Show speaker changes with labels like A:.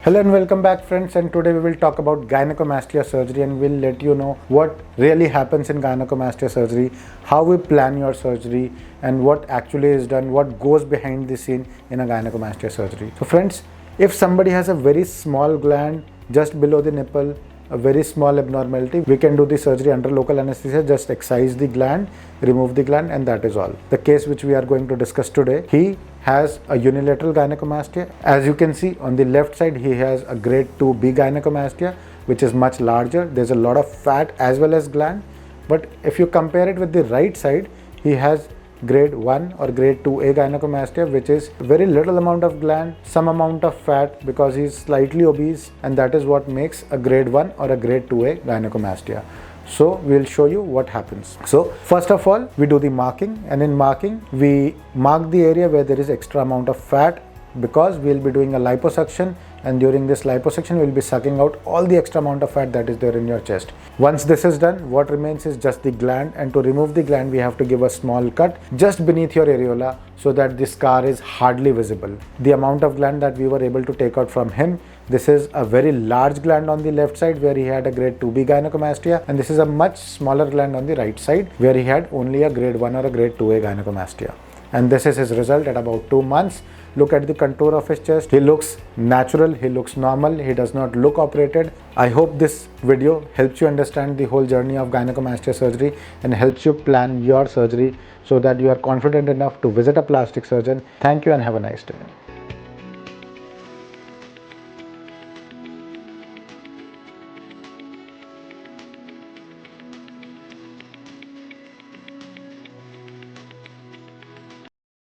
A: Hello and welcome back friends, and today we will talk about gynecomastia surgery and we'll let you know what really happens in gynecomastia surgery, how we plan your surgery and what actually is done, what goes behind the scene in a gynecomastia surgery. So friends, if somebody has a very small gland just below the nipple, a very small abnormality, we can do the surgery under local anesthesia, just excise the gland, remove the gland, and that is all. The case which we are going to discuss today, he has a unilateral gynecomastia. As you can see on the left side, he has a grade 2B gynecomastia, which is much larger. There's a lot of fat as well as gland. But if you compare it with the right side, he has grade 1 or grade 2A gynecomastia, which is very little amount of gland, some amount of fat because he is slightly obese, and that is what makes a grade 1 or a grade 2A gynecomastia. So we'll show you what happens. So first of all, we do the marking, and in marking we mark the area where there is extra amount of fat, because we'll be doing a liposuction, and during this liposuction we'll be sucking out all the extra amount of fat that is there in your chest. Once this is done, what remains is just the gland, and to remove the gland we have to give a small cut just beneath your areola so that the scar is hardly visible. The amount of gland that we were able to take out from him, this is a very large gland on the left side where he had a grade 2B gynecomastia, and this is a much smaller gland on the right side where he had only a grade 1 or a grade 2A gynecomastia. And this is his result at about 2 months. Look at the contour of his chest. He looks natural, he looks normal, he does not look operated. I hope this video helps you understand the whole journey of gynecomastia surgery and helps you plan your surgery so that you are confident enough to visit a plastic surgeon. Thank you and have a nice day.